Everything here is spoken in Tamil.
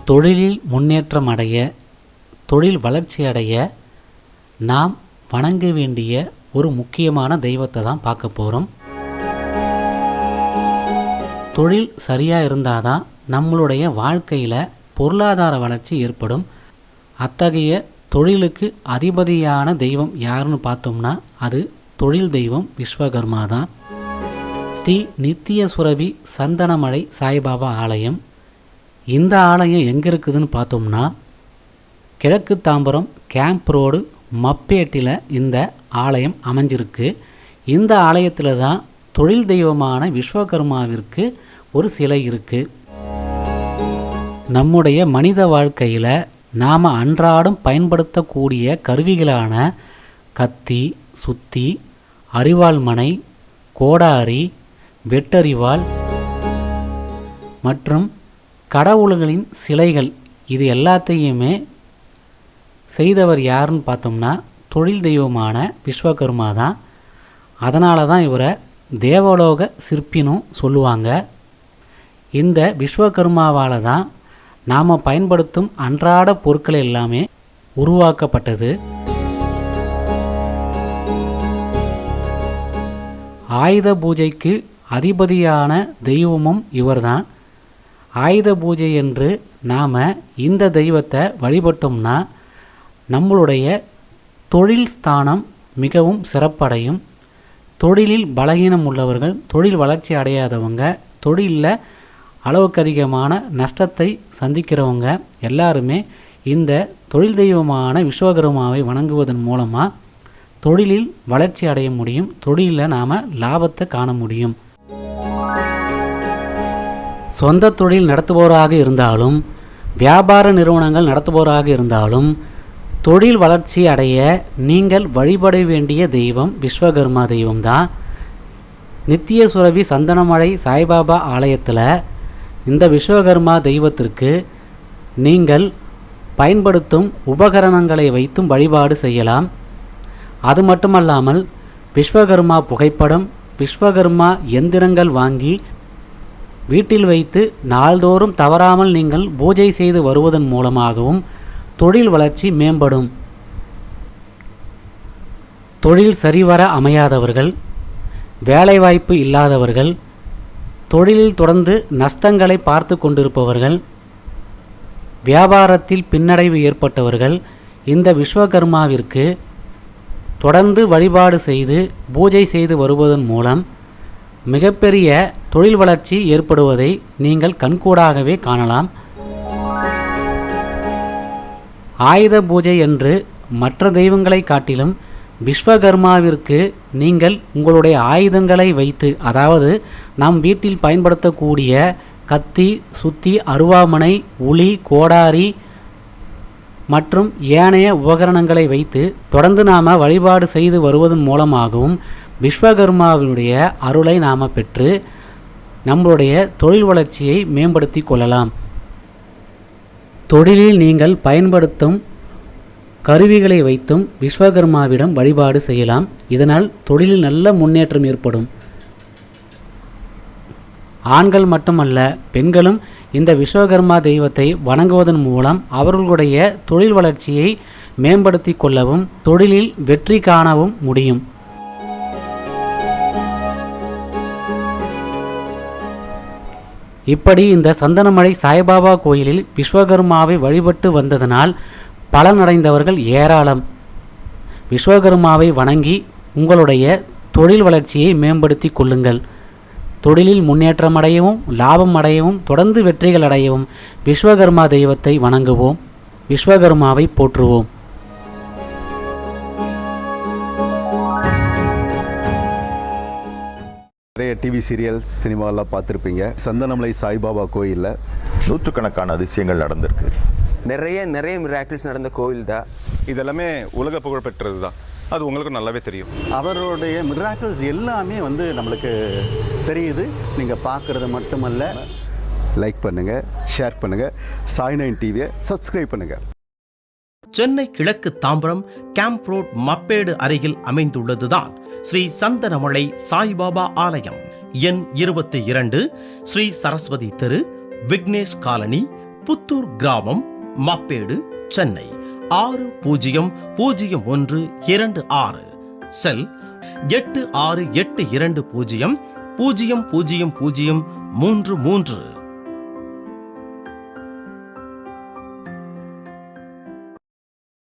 தொழிலில் முன்னேற்றம் அடைய, தொழில் வளர்ச்சி அடைய நாம் வணங்க வேண்டிய ஒரு முக்கியமான தெய்வத்தை தான் பார்க்க போகிறோம். தொழில் சரியாக இருந்தால் தான் நம்மளுடைய வாழ்க்கையில் பொருளாதார வளர்ச்சி ஏற்படும். அத்தகைய தொழிலுக்கு அதிபதியான தெய்வம் யாருன்னு பார்த்தோம்னா அது தொழில் தெய்வம் விஸ்வகர்மா தான். ஸ்ரீ நித்திய சுரபி சந்தனமலை சாய்பாபா ஆலயம். இந்த ஆலயம் எங்கே இருக்குதுன்னு பார்த்தோம்னா கிழக்கு தாம்பரம் கேம்ப் ரோடு மப்பேட்டில் இந்த ஆலயம் அமைஞ்சிருக்கு. இந்த ஆலயத்தில் தான் தொழில் தெய்வமான விஸ்வகர்மாவிற்கு ஒரு சிலை இருக்குது. நம்முடைய மனித வாழ்க்கையில் நாம் அன்றாடம் பயன்படுத்தக்கூடிய கருவிகளான கத்தி, சுத்தி, அரிவாள் மனை, கோடாரி, வெட்டரிவாள் மற்றும் கடவுள்களின் சிலைகள் இது எல்லாத்தையுமே செய்தவர் யாருன்னு பார்த்தோம்னா தொழில் தெய்வமான விஸ்வகர்மா தான். அதனால தான் இவரை தேவலோக சிற்பினும் சொல்லுவாங்க. இந்த விஸ்வகர்மாவால் தான் நாம் பயன்படுத்தும் அன்றாட பொருட்கள் எல்லாமே உருவாக்கப்பட்டது. ஆயுத பூஜைக்கு அதிபதியான தெய்வமும் இவர்தான். ஆயுத பூஜை என்று நாம் இந்த தெய்வத்தை வழிபட்டோம்னா நம்மளுடைய தொழில் ஸ்தானம் மிகவும் சிறப்படையும். தொழிலில் பலகீனம் உள்ளவர்கள், தொழில் வளர்ச்சி அடையாதவங்க, தொழிலில் அளவுக்கு அதிகமான நஷ்டத்தை சந்திக்கிறவங்க எல்லாருமே இந்த தொழில் தெய்வமான விஸ்வகர்மாவை வணங்குவதன் மூலமாக தொழிலில் வளர்ச்சி அடைய முடியும். தொழிலில் நாம் லாபத்தை காண முடியும். சொந்த தொழில் நடத்துபவராக இருந்தாலும் வியாபார நிறுவனங்கள் நடத்துபவராக இருந்தாலும் தொழில் வளர்ச்சி அடைய நீங்கள் வழிபட வேண்டிய தெய்வம் விஸ்வகர்மா தெய்வம்தான். நித்திய சுரபி சந்தனமலை சாய்பாபா ஆலயத்தில் இந்த விஸ்வகர்மா தெய்வத்திற்கு நீங்கள் பயன்படுத்தும் உபகரணங்களை வைத்தும் வழிபாடு செய்யலாம். அது மட்டுமல்லாமல் விஸ்வகர்மா புகைப்படம், விஸ்வகர்மா எந்திரங்கள் வாங்கி வீட்டில் வைத்து நாள்தோறும் தவறாமல் நீங்கள் பூஜை செய்து வருவதன் மூலமாகவும் தொழில் வளர்ச்சி மேம்படும். தொழில் சரிவர அமையாதவர்கள், வேலைவாய்ப்பு இல்லாதவர்கள், தொழிலில் தொடர்ந்து நஷ்டங்களை பார்த்து கொண்டிருப்பவர்கள், வியாபாரத்தில் பின்னடைவு ஏற்பட்டவர்கள் இந்த விஸ்வகர்மாவிற்கு தொடர்ந்து வழிபாடு செய்து பூஜை செய்து வருவதன் மூலம் மிகப்பெரிய தொழில் வளர்ச்சி ஏற்படுவதை நீங்கள் கண்கூடாகவே காணலாம். ஆயுத பூஜை என்று மற்ற தெய்வங்களை காட்டிலும் விஸ்வகர்மாவிற்கு நீங்கள் உங்களுடைய ஆயுதங்களை வைத்து, அதாவது நாம் வீட்டில் பயன்படுத்தக்கூடிய கத்தி, சுத்தி, அருவாமனை, உளி, கோடாரி மற்றும் ஏனைய உபகரணங்களை வைத்து தொடர்ந்து நாம் வழிபாடு செய்து வருவதன் மூலமாகவும் விஸ்வகர்மாவினுடைய அருளை நாம் பெற்று நம்மளுடைய தொழில் வளர்ச்சியை மேம்படுத்தி கொள்ளலாம். தொழிலில் நீங்கள் பயன்படுத்தும் கருவிகளை வைத்தும் விஸ்வகர்மாவிடம் வழிபாடு செய்யலாம். இதனால் தொழிலில் நல்ல முன்னேற்றம் ஏற்படும். ஆண்கள் மட்டுமல்ல, பெண்களும் இந்த விஸ்வகர்மா தெய்வத்தை வணங்குவதன் மூலம் அவர்களுடைய தொழில் வளர்ச்சியை மேம்படுத்தி கொள்ளவும் தொழிலில் வெற்றி காணவும் முடியும். இப்படி இந்த சந்தனமலை சாய்பாபா கோயிலில் விஸ்வகர்மாவை வழிபட்டு வந்ததனால் பலனடைந்தவர்கள் ஏராளம். விஸ்வகர்மாவை வணங்கி உங்களுடைய தொழில் வளர்ச்சியை மேம்படுத்தி கொள்ளுங்கள். தொழிலில் முன்னேற்றம் அடையவும் லாபம் அடையவும் தொடர்ந்து வெற்றிகள் அடையவும் விஸ்வகர்மா தெய்வத்தை வணங்குவோம். விஸ்வகர்மாவை போற்றுவோம். நிறைய டிவி சீரியல் சினிமாலாம் பார்த்துருப்பீங்க. சந்தனமலை சாய்பாபா கோயிலில் நூற்றுக்கணக்கான அதிசயங்கள் நடந்திருக்கு. நிறைய மிராக்கிள்ஸ் நடந்த கோயில் தான். இதெல்லாமே உலக புகழ் பெற்றது தான். அது உங்களுக்கு நல்லாவே தெரியும். அவருடைய மிராக்கிள்ஸ் எல்லாமே நம்மளுக்கு தெரியுது. நீங்கள் பார்க்குறது மட்டுமல்ல, லைக் பண்ணுங்கள், ஷேர் பண்ணுங்கள், சாய்9 டிவியை சப்ஸ்கிரைப் பண்ணுங்கள். சென்னை கிழக்கு தாம்பரம் கேம்ப் ரோட் மப்பேடு அருகில் அமைந்துள்ளதுதான் ஸ்ரீ சந்தனமலை சாய்பாபா ஆலயம். எண் 22, ஸ்ரீ சரஸ்வதி தெரு, விக்னேஷ் காலனி, புத்தூர் கிராமம், மப்பேடு, சென்னை 600126. செல் 8682000033.